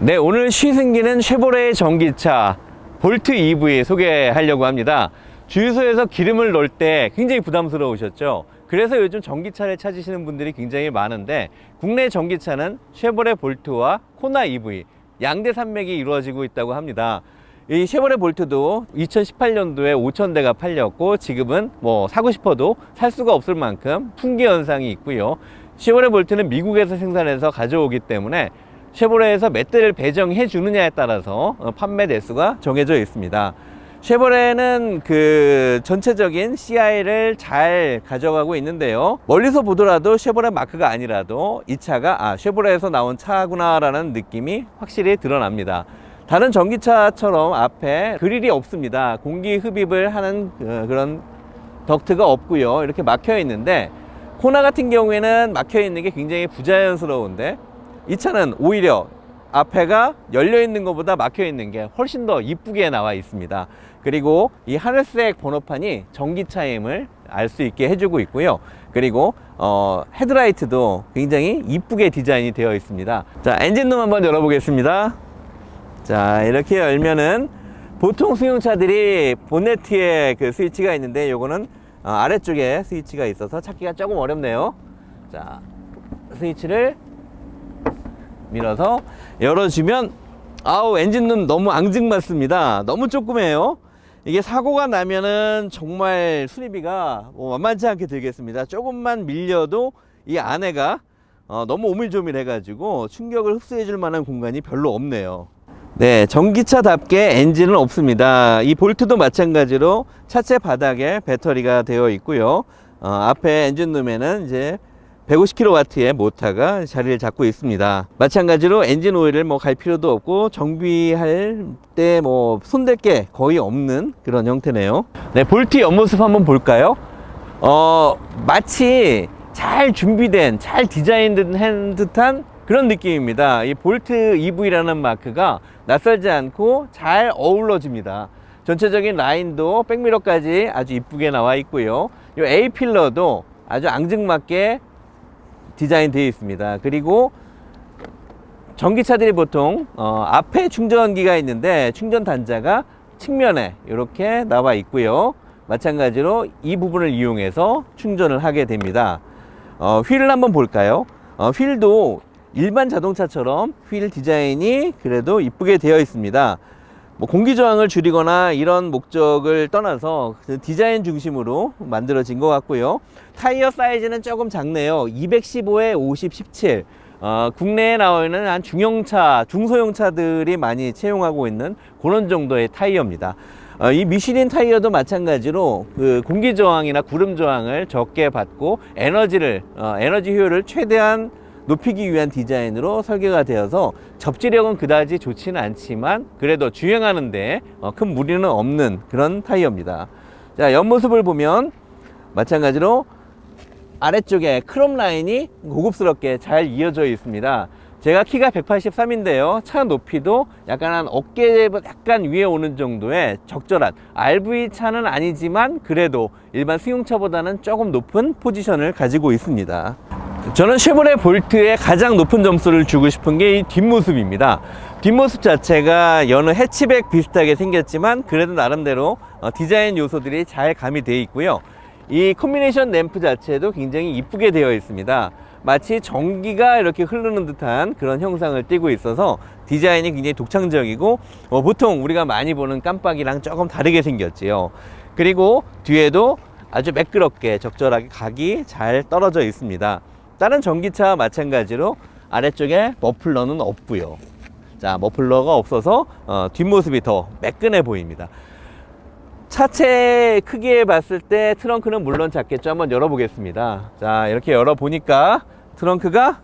네, 오늘 시승기는 쉐보레의 전기차 볼트 EV 소개하려고 합니다. 주유소에서 기름을 넣을 때 굉장히 부담스러우셨죠? 그래서 요즘 전기차를 찾으시는 분들이 굉장히 많은데, 국내 전기차는 쉐보레 볼트와 코나 EV 양대 산맥이 이루어지고 있다고 합니다. 이 쉐보레 볼트도 2018년도에 5,000대가 팔렸고, 지금은 뭐 사고 싶어도 살 수가 없을 만큼 품귀 현상이 있고요. 쉐보레 볼트는 미국에서 생산해서 가져오기 때문에 쉐보레에서 몇 대를 배정해 주느냐에 따라서 판매 대수가 정해져 있습니다. 쉐보레는 그 전체적인 CI를 잘 가져가고 있는데요. 멀리서 보더라도 쉐보레 마크가 아니라도 이 차가 쉐보레에서 나온 차구나 라는 느낌이 확실히 드러납니다. 다른 전기차처럼 앞에 그릴이 없습니다. 공기 흡입을 하는 그런 덕트가 없고요. 이렇게 막혀 있는데, 코나 같은 경우에는 막혀 있는 게 굉장히 부자연스러운데, 이 차는 오히려 앞에가 열려 있는 것보다 막혀 있는 게 훨씬 더 이쁘게 나와 있습니다. 그리고 이 하늘색 번호판이 전기차임을 알 수 있게 해주고 있고요. 그리고 헤드라이트도 굉장히 이쁘게 디자인이 되어 있습니다. 자, 엔진룸 한번 열어보겠습니다. 자, 이렇게 열면은 보통 승용차들이 본네트에 그 스위치가 있는데, 요거는 아래쪽에 스위치가 있어서 찾기가 조금 어렵네요. 자, 스위치를 밀어서 열어주면, 엔진룸 너무 앙증맞습니다. 너무 조그매요. 이게 사고가 나면은 정말 수리비가 만만치 않게 들겠습니다. 조금만 밀려도 이 안에가 너무 오밀조밀해 가지고 충격을 흡수해 줄 만한 공간이 별로 없네요. 네, 전기차답게 엔진은 없습니다. 이 볼트도 마찬가지로 차체 바닥에 배터리가 되어 있고요. 앞에 엔진룸에는 이제 150kW의 모터가 자리를 잡고 있습니다. 마찬가지로 엔진 오일을 갈 필요도 없고, 정비할 때 손댈 게 거의 없는 그런 형태네요. 네, 볼트 옆모습 한번 볼까요? 마치 잘 준비된, 잘 디자인된 듯한 그런 느낌입니다. 이 볼트 EV라는 마크가 낯설지 않고 잘 어우러집니다. 전체적인 라인도 백미러까지 아주 이쁘게 나와 있고요. 이 A필러도 아주 앙증맞게 디자인 되어 있습니다. 그리고 전기차들이 보통 앞에 충전기가 있는데, 충전 단자가 측면에 이렇게 나와 있고요. 마찬가지로 이 부분을 이용해서 충전을 하게 됩니다. 휠을 한번 볼까요? 휠도 일반 자동차처럼 휠 디자인이 그래도 이쁘게 되어 있습니다. 공기 저항을 줄이거나 이런 목적을 떠나서 디자인 중심으로 만들어진 것 같고요. 타이어 사이즈는 조금 작네요. 215에 50, 17. 국내에 나와 있는 한 중형차, 중소형차들이 많이 채용하고 있는 그런 정도의 타이어입니다. 이 미슐린 타이어도 마찬가지로 그 공기 저항이나 구름 저항을 적게 받고 에너지 효율을 최대한 높이기 위한 디자인으로 설계가 되어서 접지력은 그다지 좋지는 않지만 그래도 주행하는데 큰 무리는 없는 그런 타이어입니다. 자, 옆모습을 보면 마찬가지로 아래쪽에 크롬 라인이 고급스럽게 잘 이어져 있습니다. 제가 키가 183인데요. 차 높이도 약간 한 어깨 약간 위에 오는 정도의 적절한 RV 차는 아니지만 그래도 일반 승용차보다는 조금 높은 포지션을 가지고 있습니다. 저는 쉐보레 볼트에 가장 높은 점수를 주고 싶은 게 이 뒷모습입니다. 뒷모습 자체가 여느 해치백 비슷하게 생겼지만 그래도 나름대로 디자인 요소들이 잘 가미되어 있고요. 이 콤비네이션 램프 자체도 굉장히 이쁘게 되어 있습니다. 마치 전기가 이렇게 흐르는 듯한 그런 형상을 띠고 있어서 디자인이 굉장히 독창적이고, 보통 우리가 많이 보는 깜빡이랑 조금 다르게 생겼지요. 그리고 뒤에도 아주 매끄럽게 적절하게 각이 잘 떨어져 있습니다. 다른 전기차와 마찬가지로 아래쪽에 머플러는 없고요. 자, 머플러가 없어서 뒷모습이 더 매끈해 보입니다. 차체 크기에 봤을 때 트렁크는 물론 작겠죠. 한번 열어보겠습니다. 자, 이렇게 열어보니까 트렁크가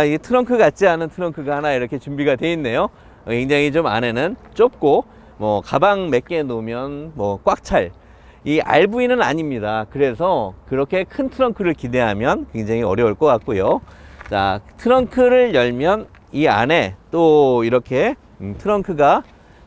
이 트렁크 같지 않은 트렁크가 하나 이렇게 준비가 되어 있네요. 굉장히 좀 안에는 좁고 가방 몇 개 놓으면 꽉 찰, 이 RV는 아닙니다. 그래서 그렇게 큰 트렁크를 기대하면 굉장히 어려울 것 같고요. 자, 트렁크를 열면 이 안에 또 이렇게 트렁크가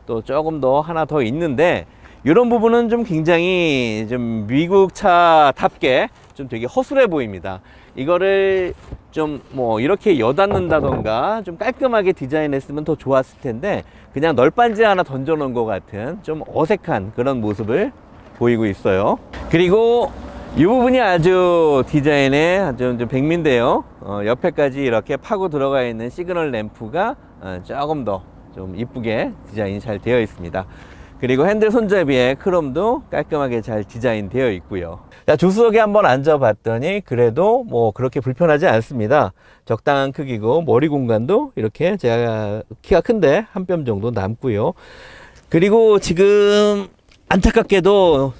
또 조금 더 하나 더 있는데, 이런 부분은 좀 굉장히 좀 미국 차답게 좀 되게 허술해 보입니다. 이거를 좀 뭐 이렇게 여닫는다던가 좀 깔끔하게 디자인했으면 더 좋았을 텐데 그냥 널빤지 하나 던져 놓은 것 같은 좀 어색한 그런 모습을 보이고 있어요. 그리고 이 부분이 아주 디자인에 아주 좀 백미인데요. 옆에까지 이렇게 파고 들어가 있는 시그널 램프가 조금 더 좀 이쁘게 디자인이 잘 되어 있습니다. 그리고 핸들 손잡이에 크롬도 깔끔하게 잘 디자인되어 있고요. 자, 조수석에 한번 앉아봤더니 그래도 뭐 그렇게 불편하지 않습니다. 적당한 크기고 머리 공간도 이렇게 제가 키가 큰데 한 뼘 정도 남고요. 그리고 지금 안타깝게도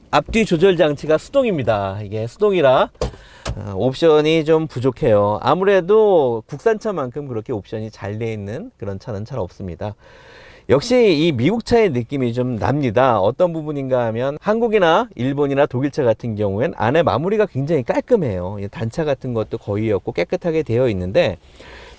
앞뒤 조절 장치가 수동입니다. 이게 수동이라 옵션이 좀 부족해요. 아무래도 국산차만큼 그렇게 옵션이 잘 되어 있는 그런 차는 잘 없습니다. 역시 이 미국 차의 느낌이 좀 납니다. 어떤 부분인가 하면 한국이나 일본이나 독일차 같은 경우엔 안에 마무리가 굉장히 깔끔해요. 단차 같은 것도 거의 없고 깨끗하게 되어 있는데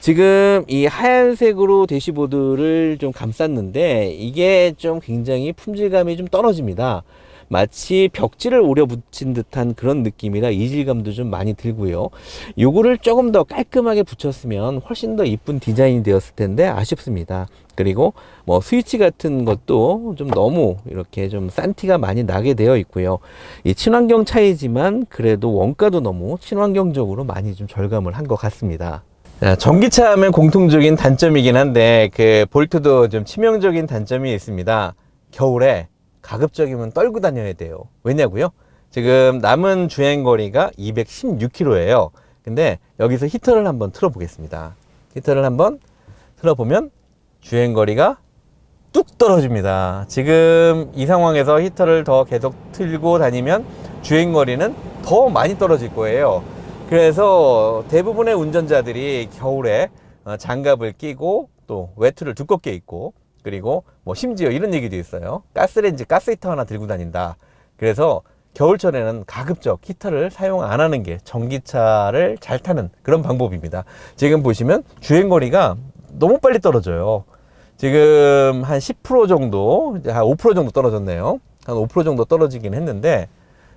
지금 이 하얀색으로 대시보드를 좀 감쌌는데 이게 좀 굉장히 품질감이 좀 떨어집니다. 마치 벽지를 오려 붙인 듯한 그런 느낌이라 이질감도 좀 많이 들고요. 요거를 조금 더 깔끔하게 붙였으면 훨씬 더 이쁜 디자인이 되었을 텐데 아쉽습니다. 그리고 뭐 스위치 같은 것도 좀 너무 이렇게 좀 싼 티가 많이 나게 되어 있고요. 이 친환경 차이지만 그래도 원가도 너무 친환경적으로 많이 좀 절감을 한 것 같습니다. 전기차 하면 공통적인 단점이긴 한데 그 볼트도 좀 치명적인 단점이 있습니다. 겨울에 가급적이면 떨고 다녀야 돼요. 왜냐고요? 지금 남은 주행거리가 216km예요. 근데 여기서 히터를 한번 틀어 보겠습니다. 히터를 한번 틀어보면 주행거리가 뚝 떨어집니다. 지금 이 상황에서 히터를 더 계속 틀고 다니면 주행거리는 더 많이 떨어질 거예요. 그래서 대부분의 운전자들이 겨울에 장갑을 끼고 또 외투를 두껍게 입고 그리고 뭐 심지어 이런 얘기도 있어요. 가스레인지, 가스히터 하나 들고 다닌다. 그래서 겨울철에는 가급적 히터를 사용 안 하는 게 전기차를 잘 타는 그런 방법입니다. 지금 보시면 주행거리가 너무 빨리 떨어져요. 지금 한 10% 정도, 한 5% 정도 떨어졌네요. 한 5% 정도 떨어지긴 했는데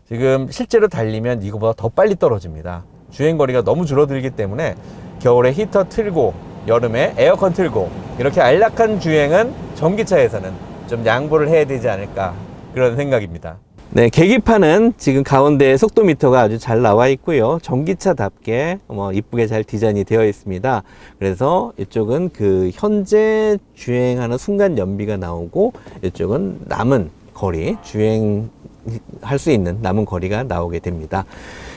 지금 실제로 달리면 이거보다 더 빨리 떨어집니다. 주행거리가 너무 줄어들기 때문에 겨울에 히터 틀고 여름에 에어컨 틀고 이렇게 안락한 주행은 전기차에서는 좀 양보를 해야 되지 않을까 그런 생각입니다. 네, 계기판은 지금 가운데 속도미터가 아주 잘 나와 있고요. 전기차답게 이쁘게 잘 디자인이 되어 있습니다. 그래서 이쪽은 그 현재 주행하는 순간 연비가 나오고 이쪽은 남은 거리, 주행할 수 있는 남은 거리가 나오게 됩니다.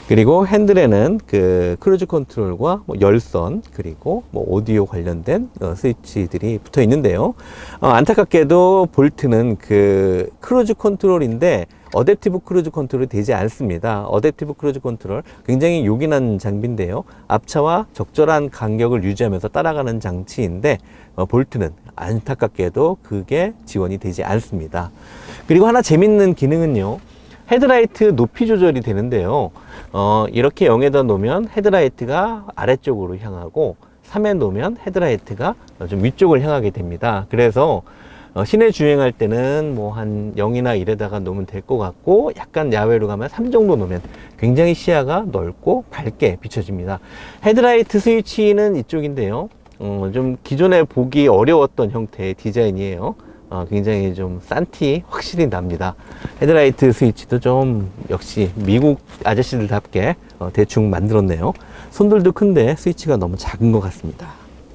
그리고 핸들에는 그 크루즈 컨트롤과 열선 그리고 오디오 관련된 스위치들이 붙어 있는데요. 안타깝게도 볼트는 그 크루즈 컨트롤인데 어댑티브 크루즈 컨트롤이 되지 않습니다. 어댑티브 크루즈 컨트롤 굉장히 요긴한 장비인데요. 앞차와 적절한 간격을 유지하면서 따라가는 장치인데 볼트는 안타깝게도 그게 지원이 되지 않습니다. 그리고 하나 재밌는 기능은요. 헤드라이트 높이 조절이 되는데요. 이렇게 0에다 놓으면 헤드라이트가 아래쪽으로 향하고 3에 놓으면 헤드라이트가 좀 위쪽을 향하게 됩니다. 그래서 시내 주행할 때는 뭐 한 0이나 1에다가 놓으면 될 것 같고 약간 야외로 가면 3 정도 놓으면 굉장히 시야가 넓고 밝게 비춰집니다. 헤드라이트 스위치는 이쪽인데요. 좀 기존에 보기 어려웠던 형태의 디자인이에요. 굉장히 좀 싼 티 확실히 납니다. 헤드라이트 스위치도 좀 역시 미국 아저씨들답게 대충 만들었네요. 손들도 큰데 스위치가 너무 작은 것 같습니다.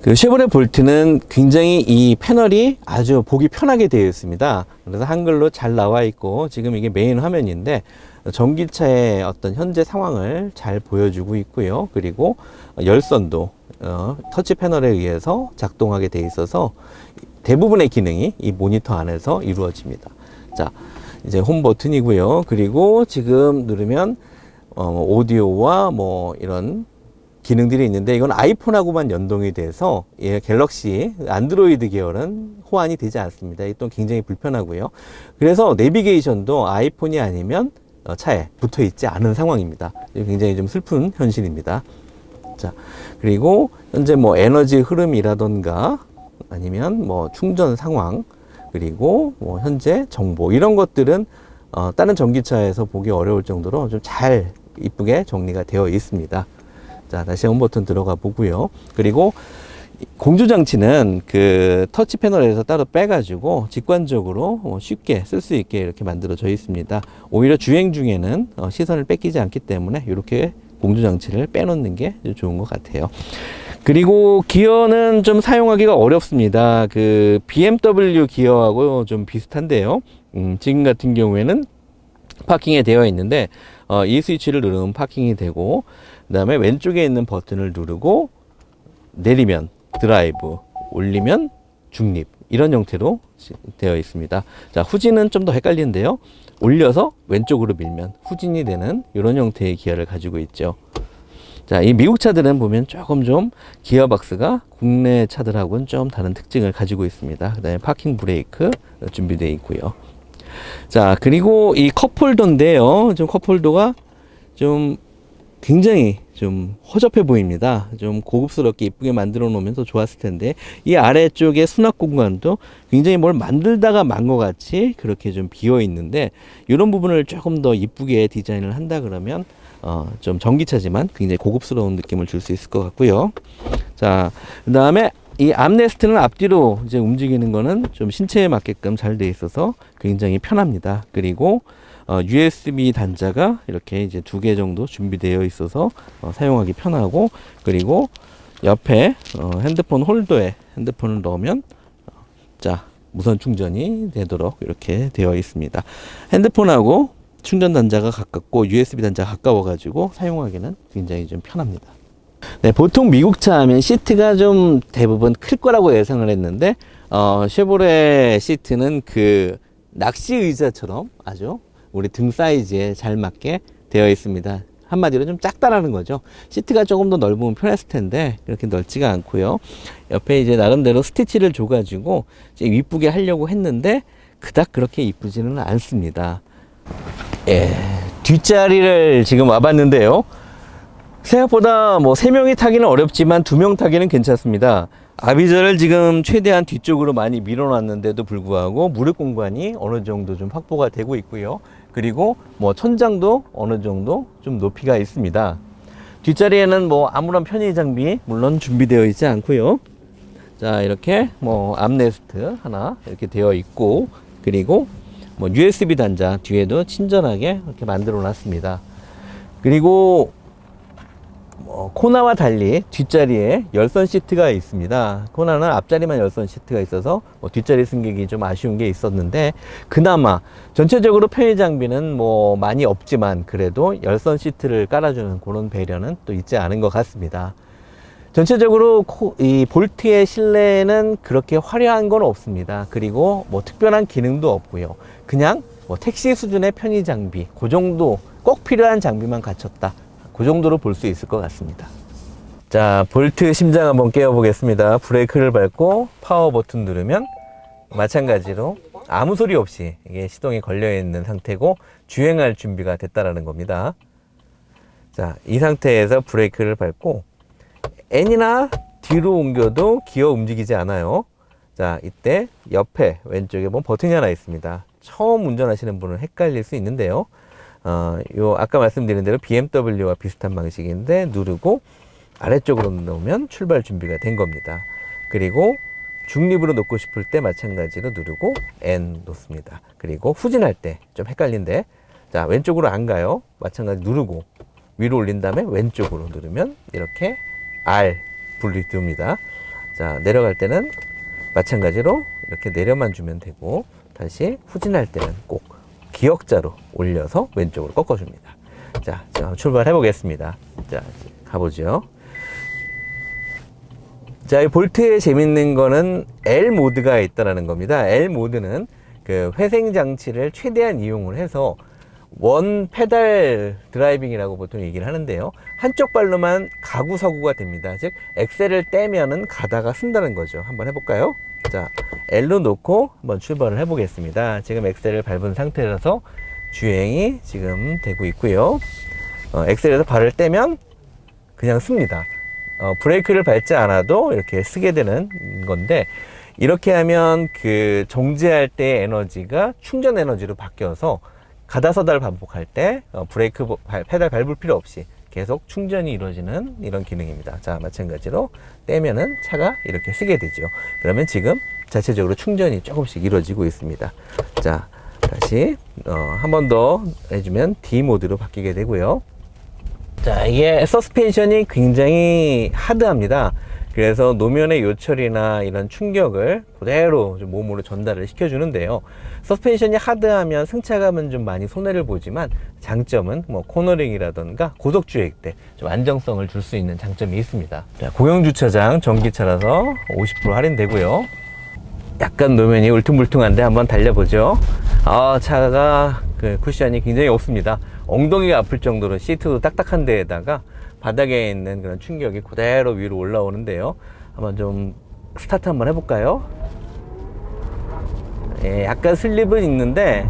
그 쉐보레 볼트는 굉장히 이 패널이 아주 보기 편하게 되어 있습니다. 그래서 한글로 잘 나와 있고 지금 이게 메인 화면인데 전기차의 어떤 현재 상황을 잘 보여주고 있고요. 그리고 열선도 터치 패널에 의해서 작동하게 되어 있어서 대부분의 기능이 이 모니터 안에서 이루어집니다. 자, 이제 홈 버튼이고요. 그리고 지금 누르면 오디오와 뭐 이런 기능들이 있는데 이건 아이폰하고만 연동이 돼서 갤럭시 안드로이드 계열은 호환이 되지 않습니다. 이 또 굉장히 불편하고요. 그래서 내비게이션도 아이폰이 아니면 차에 붙어 있지 않은 상황입니다. 굉장히 좀 슬픈 현실입니다. 자, 그리고 현재 뭐 에너지 흐름이라던가 아니면 뭐 충전 상황 그리고 뭐 현재 정보 이런 것들은 다른 전기차에서 보기 어려울 정도로 좀 잘 이쁘게 정리가 되어 있습니다. 자, 다시 홈 버튼 들어가 보고요. 그리고 공조 장치는 그 터치 패널에서 따로 빼가지고 직관적으로 쉽게 쓸 수 있게 이렇게 만들어져 있습니다. 오히려 주행 중에는 시선을 뺏기지 않기 때문에 이렇게 공조 장치를 빼놓는 게 좋은 것 같아요. 그리고 기어는 좀 사용하기가 어렵습니다. 그 BMW 기어하고 좀 비슷한데요. 지금 같은 경우에는 파킹에 되어 있는데 이 스위치를 누르면 파킹이 되고, 그 다음에 왼쪽에 있는 버튼을 누르고 내리면 드라이브, 올리면 중립, 이런 형태로 되어 있습니다. 자, 후진은 좀 더 헷갈리는데요. 올려서 왼쪽으로 밀면 후진이 되는 이런 형태의 기어를 가지고 있죠. 자, 이 미국 차들은 보면 조금 좀 기어박스가 국내 차들하고는 좀 다른 특징을 가지고 있습니다. 그 다음에 파킹 브레이크 준비되어 있고요. 자, 그리고 이 컵홀더인데요. 좀 컵홀더가 좀 굉장히 좀 허접해 보입니다. 좀 고급스럽게 이쁘게 만들어 놓으면 더 좋았을 텐데, 이 아래쪽에 수납 공간도 굉장히 뭘 만들다가 만 것 같이 그렇게 좀 비어 있는데, 이런 부분을 조금 더 이쁘게 디자인을 한다 그러면 좀 전기차지만 굉장히 고급스러운 느낌을 줄 수 있을 것 같고요. 자, 그 다음에 이 암레스트는 앞뒤로 이제 움직이는 거는 좀 신체에 맞게끔 잘 돼 있어서 굉장히 편합니다. 그리고 USB 단자가 이렇게 이제 2개 정도 준비되어 있어서 사용하기 편하고, 그리고 옆에 핸드폰 홀더에 핸드폰을 넣으면 자, 무선 충전이 되도록 이렇게 되어 있습니다. 핸드폰하고 충전 단자가 가깝고 USB 단자가 가까워 가지고 사용하기는 굉장히 좀 편합니다. 네, 보통 미국 차 하면 시트가 좀 대부분 클 거라고 예상을 했는데 쉐보레 시트는 그 낚시 의자처럼 아주 우리 등 사이즈에 잘 맞게 되어 있습니다. 한마디로 좀 작다라는 거죠. 시트가 조금 더 넓으면 편했을 텐데 그렇게 넓지가 않고요. 옆에 이제 나름대로 스티치를 줘가지고 이제 이쁘게 하려고 했는데 그닥 그렇게 이쁘지는 않습니다. 예, 뒷자리를 지금 와봤는데요. 생각보다 뭐 3명이 타기는 어렵지만 2명 타기는 괜찮습니다. 아비저를 지금 최대한 뒤쪽으로 많이 밀어놨는데도 불구하고 무릎 공간이 어느 정도 좀 확보가 되고 있고요. 그리고 뭐 천장도 어느 정도 좀 높이가 있습니다. 뒷자리에는 뭐 아무런 편의 장비 물론 준비되어 있지 않고요. 자, 이렇게 뭐 암레스트 하나 이렇게 되어 있고, 그리고 뭐 USB 단자 뒤에도 친절하게 이렇게 만들어 놨습니다. 그리고 코나와 달리 뒷자리에 열선 시트가 있습니다. 코나는 앞자리만 열선 시트가 있어서 뒷자리 승객이 좀 아쉬운 게 있었는데, 그나마 전체적으로 편의 장비는 뭐 많이 없지만 그래도 열선 시트를 깔아주는 그런 배려는 또 있지 않은 것 같습니다. 전체적으로 이 볼트의 실내는 그렇게 화려한 건 없습니다. 그리고 뭐 특별한 기능도 없고요. 그냥 뭐 택시 수준의 편의 장비, 그 정도 꼭 필요한 장비만 갖췄다, 그 정도로 볼 수 있을 것 같습니다. 자, 볼트 심장 한번 깨워 보겠습니다. 브레이크를 밟고 파워 버튼 누르면 마찬가지로 아무 소리 없이 이게 시동이 걸려 있는 상태고 주행할 준비가 됐다라는 겁니다. 자, 이 상태에서 브레이크를 밟고 N이나 뒤로 옮겨도 기어 움직이지 않아요. 자, 이때 옆에 왼쪽에 보면 버튼이 하나 있습니다. 처음 운전하시는 분은 헷갈릴 수 있는데요. 요 아까 말씀드린 대로 BMW와 비슷한 방식인데 누르고 아래쪽으로 놓으면 출발 준비가 된 겁니다. 그리고 중립으로 놓고 싶을 때 마찬가지로 누르고 N 놓습니다. 그리고 후진할 때 좀 헷갈린데, 자, 왼쪽으로 안 가요. 마찬가지 누르고 위로 올린 다음에 왼쪽으로 누르면 이렇게 R 불이 뜹니다. 자, 내려갈 때는 마찬가지로 이렇게 내려만 주면 되고, 다시 후진할 때는 꼭 기역자로 올려서 왼쪽으로 꺾어줍니다. 자, 출발해 보겠습니다. 자, 가보죠. 자, 이 볼트의 재밌는 거는 L 모드가 있다라는 겁니다. L 모드는 그 회생 장치를 최대한 이용을 해서 원 페달 드라이빙이라고 보통 얘기를 하는데요. 한쪽 발로만 가구 서구가 됩니다. 즉 엑셀을 떼면은 가다가 쓴다는 거죠. 한번 해볼까요? 자, L로 놓고 한번 출발을 해보겠습니다. 지금 엑셀을 밟은 상태라서 주행이 지금 되고 있고요. 엑셀에서 발을 떼면 그냥 씁니다. 브레이크를 밟지 않아도 이렇게 쓰게 되는 건데, 이렇게 하면 그 정지할 때의 에너지가 충전 에너지로 바뀌어서 가다 서다를 반복할 때 브레이크 페달 밟을 필요 없이 계속 충전이 이루어지는 이런 기능입니다. 자, 마찬가지로 떼면은 차가 이렇게 쓰게 되죠. 그러면 지금 자체적으로 충전이 조금씩 이루어지고 있습니다. 자, 다시 한 번 더 해주면 D 모드로 바뀌게 되고요. 자, 이게 서스펜션이 굉장히 하드합니다. 그래서 노면의 요철이나 이런 충격을 그대로 좀 몸으로 전달을 시켜주는데요. 서스펜션이 하드하면 승차감은 좀 많이 손해를 보지만 장점은 뭐 코너링이라던가 고속 주행 때 좀 안정성을 줄 수 있는 장점이 있습니다. 자, 공영 주차장 전기차라서 50% 할인되고요. 약간 노면이 울퉁불퉁한데 한번 달려보죠. 차가 그 쿠션이 굉장히 없습니다. 엉덩이가 아플 정도로 시트도 딱딱한 데에다가 바닥에 있는 그런 충격이 그대로 위로 올라오는데요. 한번 좀 스타트 한번 해볼까요? 예, 약간 슬립은 있는데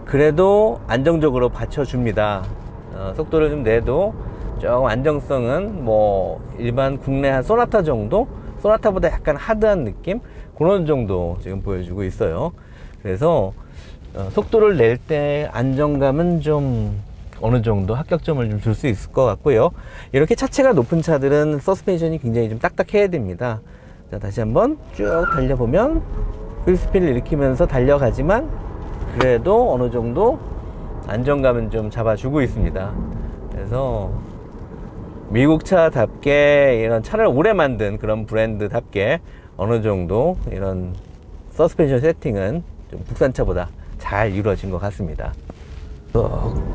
그래도 안정적으로 받쳐줍니다. 속도를 좀 내도 조금 안정성은 뭐 일반 국내 한 소나타 정도? 소나타보다 약간 하드한 느낌? 그런 정도 지금 보여주고 있어요. 그래서 속도를 낼 때 안정감은 좀 어느 정도 합격점을 좀 줄 수 있을 것 같고요. 이렇게 차체가 높은 차들은 서스펜션이 굉장히 좀 딱딱해야 됩니다. 자, 다시 한번 쭉 달려보면 휠스핀을 일으키면서 달려가지만 그래도 어느 정도 안정감은 좀 잡아주고 있습니다. 그래서 미국 차답게 이런 차를 오래 만든 그런 브랜드답게 어느 정도 이런 서스펜션 세팅은 좀 국산차보다 잘 이루어진 것 같습니다.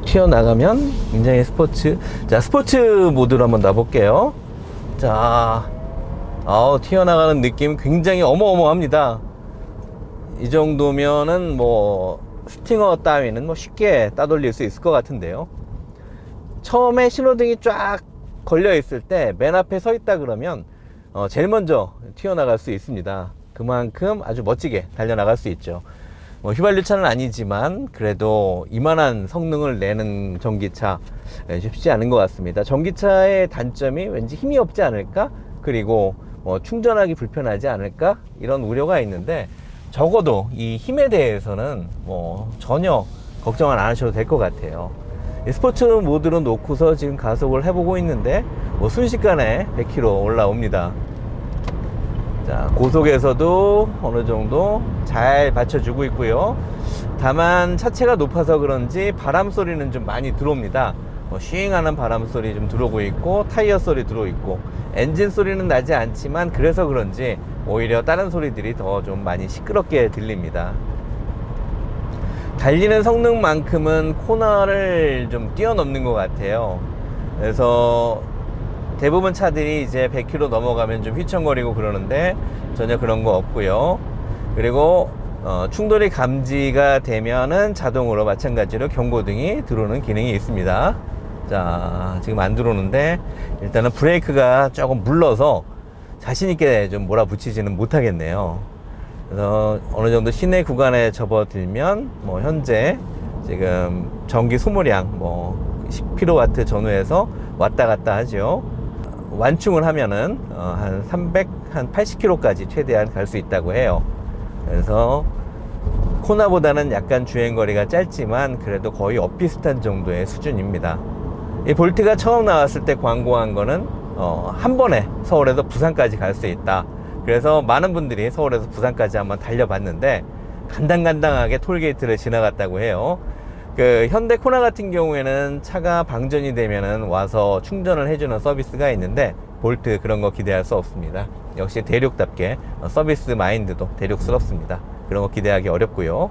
튀어나가면 굉장히 스포츠. 자, 스포츠 모드로 한번 놔볼게요. 자, 튀어나가는 느낌 굉장히 어마어마합니다. 이 정도면은 뭐 스팅어 따위는 뭐 쉽게 따돌릴 수 있을 것 같은데요. 처음에 신호등이 쫙 걸려 있을 때 맨 앞에 서 있다 그러면 제일 먼저 튀어나갈 수 있습니다. 그만큼 아주 멋지게 달려나갈 수 있죠. 휘발유차는 아니지만 그래도 이만한 성능을 내는 전기차 쉽지 않은 것 같습니다. 전기차의 단점이 왠지 힘이 없지 않을까? 그리고 충전하기 불편하지 않을까? 이런 우려가 있는데 적어도 이 힘에 대해서는 전혀 걱정을 안 하셔도 될 것 같아요. 스포츠 모드로 놓고서 지금 가속을 해보고 있는데 순식간에 100km 올라옵니다. 자, 고속에서도 어느 정도 잘 받쳐주고 있고요. 다만 차체가 높아서 그런지 바람 소리는 좀 많이 들어옵니다. 쉬잉하는 바람 소리 좀 들어오고 있고 타이어 소리 들어오고 있고 엔진 소리는 나지 않지만 그래서 그런지 오히려 다른 소리들이 더 좀 많이 시끄럽게 들립니다. 달리는 성능만큼은 코너를 좀 뛰어넘는 것 같아요. 그래서 대부분 차들이 이제 100km 넘어가면 좀 휘청거리고 그러는데 전혀 그런 거 없고요. 그리고 충돌이 감지가 되면은 자동으로 마찬가지로 경고등이 들어오는 기능이 있습니다. 자, 지금 안 들어오는데 일단은 브레이크가 조금 물러서 자신있게 좀 몰아붙이지는 못하겠네요. 그래서 어느 정도 시내 구간에 접어들면 현재 지금 전기 소모량 10kW 전후에서 왔다 갔다 하죠. 완충을 하면은 한 80km까지 최대한 갈 수 있다고 해요. 그래서 코나보다는 약간 주행거리가 짧지만 그래도 거의 엇비슷한 정도의 수준입니다. 이 볼트가 처음 나왔을 때 광고한 거는 한 번에 서울에서 부산까지 갈 수 있다. 그래서 많은 분들이 서울에서 부산까지 한번 달려봤는데 간당간당하게 톨게이트를 지나갔다고 해요. 그 현대 코나 같은 경우에는 차가 방전이 되면은 와서 충전을 해주는 서비스가 있는데 볼트 그런 거 기대할 수 없습니다. 역시 대륙답게 서비스 마인드도 대륙스럽습니다. 그런 거 기대하기 어렵고요.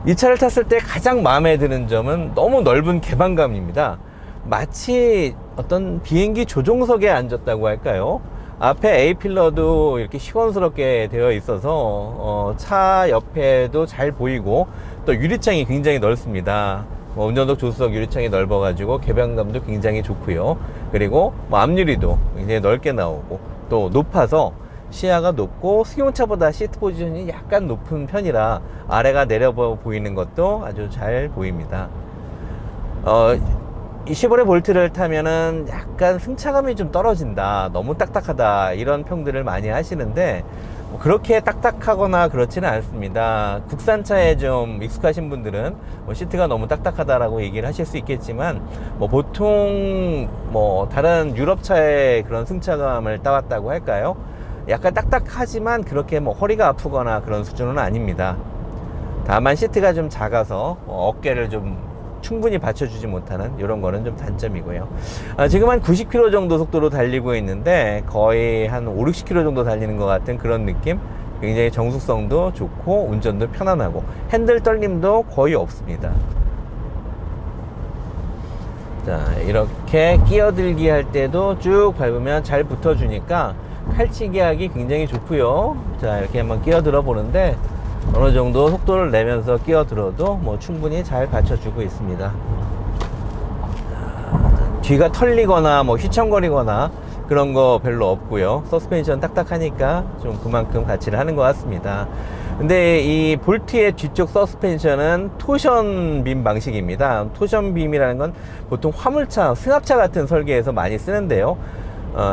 이 차를 탔을 때 가장 마음에 드는 점은 너무 넓은 개방감입니다. 마치 어떤 비행기 조종석에 앉았다고 할까요? 앞에 A필러도 이렇게 시원스럽게 되어 있어서 차 옆에도 잘 보이고 또 유리창이 굉장히 넓습니다. 운전석 조수석 유리창이 넓어가지고 개방감도 굉장히 좋고요. 그리고 앞유리도 굉장히 넓게 나오고 또 높아서 시야가 높고 승용차보다 시트 포지션이 약간 높은 편이라 아래가 내려보 보이는 것도 아주 잘 보입니다. 이 쉐보레 볼트를 타면은 약간 승차감이 좀 떨어진다, 너무 딱딱하다 이런 평들을 많이 하시는데 그렇게 딱딱하거나 그렇지는 않습니다. 국산차에 좀 익숙하신 분들은 뭐 시트가 너무 딱딱하다라고 얘기를 하실 수 있겠지만, 뭐 보통 뭐 다른 유럽차의 그런 승차감을 따왔다고 할까요? 약간 딱딱하지만 그렇게 뭐 허리가 아프거나 그런 수준은 아닙니다. 다만 시트가 좀 작아서 어깨를 좀 충분히 받쳐주지 못하는 이런 거는 좀 단점이고요. 지금 한 90km 정도 속도로 달리고 있는데 거의 한 5, 60km 정도 달리는 것 같은 그런 느낌. 굉장히 정숙성도 좋고 운전도 편안하고 핸들 떨림도 거의 없습니다. 자, 이렇게 끼어들기 할 때도 쭉 밟으면 잘 붙어주니까 칼치기 하기 굉장히 좋고요. 자, 이렇게 한번 끼어들어 보는데 어느 정도 속도를 내면서 끼어들어도 뭐 충분히 잘 받쳐주고 있습니다. 뒤가 털리거나 뭐 휘청거리거나 그런 거 별로 없고요. 서스펜션 딱딱하니까 좀 그만큼 가치를 하는 것 같습니다. 근데 이 볼트의 뒤쪽 서스펜션은 토션빔 방식입니다. 토션빔이라는 건 보통 화물차, 승합차 같은 설계에서 많이 쓰는데요.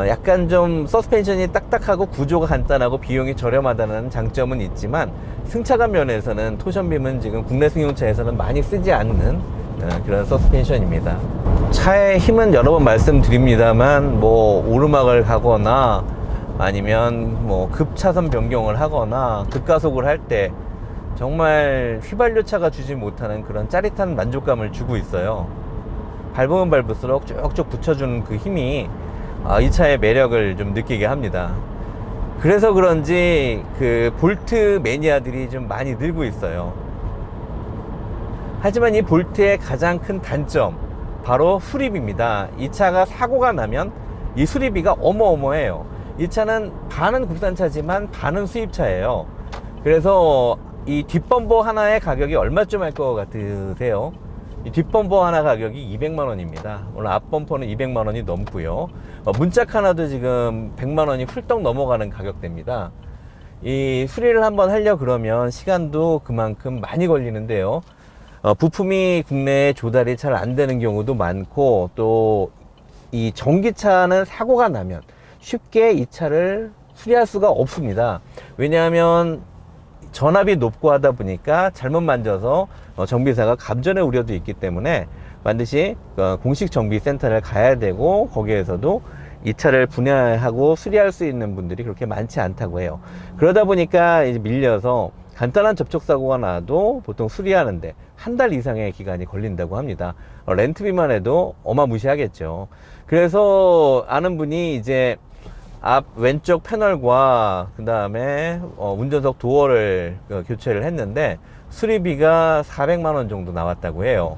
약간 좀 서스펜션이 딱딱하고 구조가 간단하고 비용이 저렴하다는 장점은 있지만 승차감 면에서는 토션빔은 지금 국내 승용차에서는 많이 쓰지 않는 그런 서스펜션입니다. 차의 힘은 여러 번 말씀드립니다만 뭐 오르막을 가거나 아니면 뭐 급차선 변경을 하거나 급가속을 할 때 정말 휘발유차가 주지 못하는 그런 짜릿한 만족감을 주고 있어요. 밟으면 밟을수록 쭉쭉 붙여주는 그 힘이 이 차의 매력을 좀 느끼게 합니다. 그래서 그런지 그 볼트 매니아들이 좀 많이 늘고 있어요. 하지만 이 볼트의 가장 큰 단점, 바로 수리비입니다. 이 차가 사고가 나면 이 수리비가 어마어마해요. 이 차는 반은 국산차지만 반은 수입차예요. 그래서 이 뒷범버 하나의 가격이 얼마쯤 할 것 같으세요? 이 뒷범퍼 하나 가격이 200만원입니다. 오늘 앞범퍼는 200만원이 넘고요. 문짝 하나도 지금 100만원이 훌떡 넘어가는 가격대입니다. 이 수리를 한번 하려 그러면 시간도 그만큼 많이 걸리는데요. 부품이 국내에 조달이 잘 안 되는 경우도 많고, 또 이 전기차는 사고가 나면 쉽게 이 차를 수리할 수가 없습니다. 왜냐하면 전압이 높고 하다 보니까 잘못 만져서 정비사가 감전의 우려도 있기 때문에 반드시 공식 정비센터를 가야 되고, 거기에서도 이 차를 분해하고 수리할 수 있는 분들이 그렇게 많지 않다고 해요. 그러다 보니까 이제 밀려서 간단한 접촉사고가 나도 보통 수리하는데 한 달 이상의 기간이 걸린다고 합니다. 렌트비만 해도 어마무시하겠죠. 그래서 아는 분이 이제 앞 왼쪽 패널과 그 다음에 운전석 도어를 교체를 했는데 수리비가 400만원 정도 나왔다고 해요.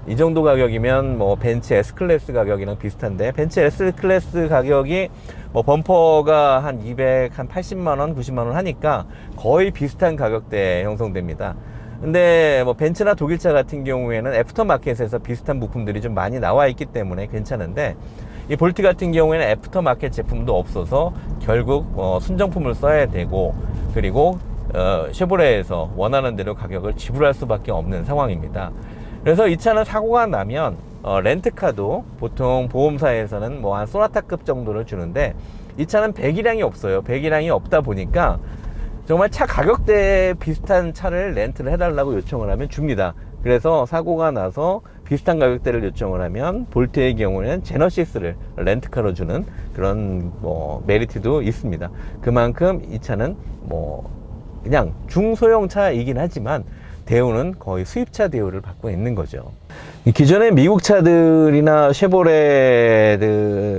이 정도 가격이면 뭐 벤츠 S클래스 가격이랑 비슷한데, 벤츠 S클래스 가격이 뭐 범퍼가 한 280만원, 90만원 하니까 거의 비슷한 가격대에 형성됩니다. 근데 뭐 벤츠나 독일차 같은 경우에는 애프터마켓에서 비슷한 부품들이 좀 많이 나와 있기 때문에 괜찮은데, 이 볼트 같은 경우에는 애프터마켓 제품도 없어서 결국 순정품을 써야 되고, 그리고 쉐보레에서 원하는 대로 가격을 지불할 수밖에 없는 상황입니다. 그래서 이 차는 사고가 나면 렌트카도 보통 보험사에서는 뭐 한 소나타급 정도를 주는데, 이 차는 배기량이 없어요. 배기량이 없다 보니까 정말 차 가격대에 비슷한 차를 렌트를 해달라고 요청을 하면 줍니다. 그래서 사고가 나서 비슷한 가격대를 요청을 하면 볼트의 경우는 제너시스를 렌트카로 주는 그런 뭐 메리트도 있습니다. 그만큼 이 차는 뭐 그냥 중소형차이긴 하지만 대우는 거의 수입차 대우를 받고 있는 거죠. 기존의 미국 차들이나 쉐보레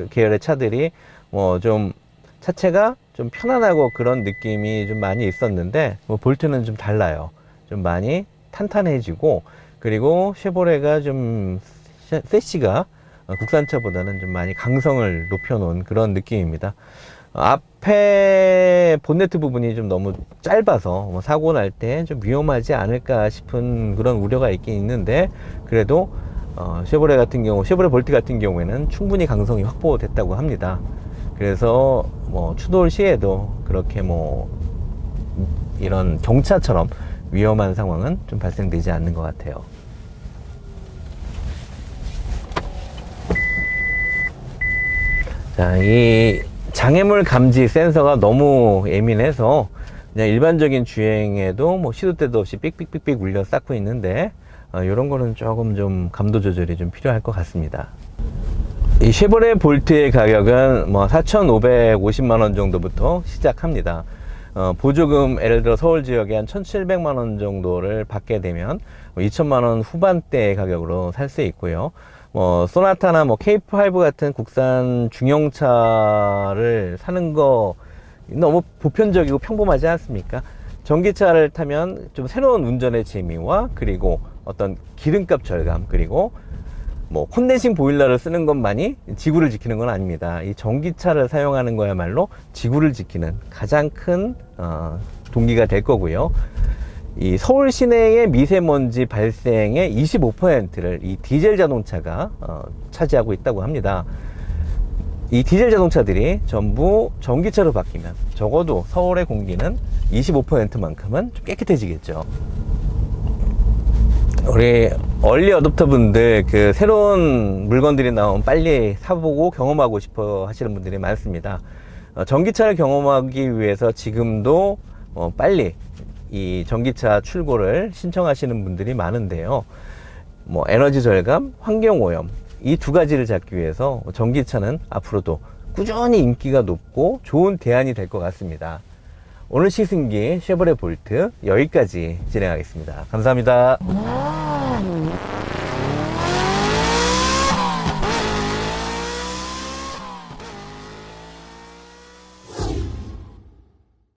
계열의 차들이 뭐 좀 차체가 좀 편안하고 그런 느낌이 좀 많이 있었는데, 뭐 볼트는 좀 달라요. 좀 많이 탄탄해지고, 그리고 쉐보레가 좀 세시가 국산차보다는 좀 많이 강성을 높여놓은 그런 느낌입니다. 앞에 본네트 부분이 좀 너무 짧아서 뭐 사고 날 때 좀 위험하지 않을까 싶은 그런 우려가 있긴 있는데, 그래도 쉐보레 볼트 같은 경우에는 충분히 강성이 확보됐다고 합니다. 그래서 뭐 추돌 시에도 그렇게 뭐 이런 경차처럼 위험한 상황은 좀 발생되지 않는 것 같아요. 자, 이 장애물 감지 센서가 너무 예민해서 그냥 일반적인 주행에도 뭐 시도 때도 없이 삑삑삑삑 울려 쌓고 있는데 이런 거는 조금 좀 감도 조절이 좀 필요할 것 같습니다. 이 쉐보레 볼트의 가격은 뭐 4,550만 원 정도부터 시작합니다. 보조금 예를 들어 서울 지역에 한 1,700만 원 정도를 받게 되면 2천만 원 후반대의 가격으로 살 수 있고요. 뭐 소나타나 뭐 K5 같은 국산 중형차를 사는 거 너무 보편적이고 평범하지 않습니까? 전기차를 타면 좀 새로운 운전의 재미와 그리고 어떤 기름값 절감, 그리고 뭐 콘덴싱 보일러를 쓰는 것만이 지구를 지키는 건 아닙니다. 이 전기차를 사용하는 거야말로 지구를 지키는 가장 큰 동기가 될 거고요. 이 서울 시내의 미세먼지 발생의 25%를 이 디젤 자동차가 차지하고 있다고 합니다. 이 디젤 자동차들이 전부 전기차로 바뀌면 적어도 서울의 공기는 25%만큼은 좀 깨끗해지겠죠. 우리 얼리 어댑터 분들, 그 새로운 물건들이 나오면 빨리 사보고 경험하고 싶어 하시는 분들이 많습니다. 전기차를 경험하기 위해서 지금도 빨리 이 전기차 출고를 신청하시는 분들이 많은데요. 뭐 에너지 절감, 환경 오염, 이 두 가지를 잡기 위해서 전기차는 앞으로도 꾸준히 인기가 높고 좋은 대안이 될 것 같습니다. 오늘 시승기 쉐보레 볼트 여기까지 진행하겠습니다. 감사합니다.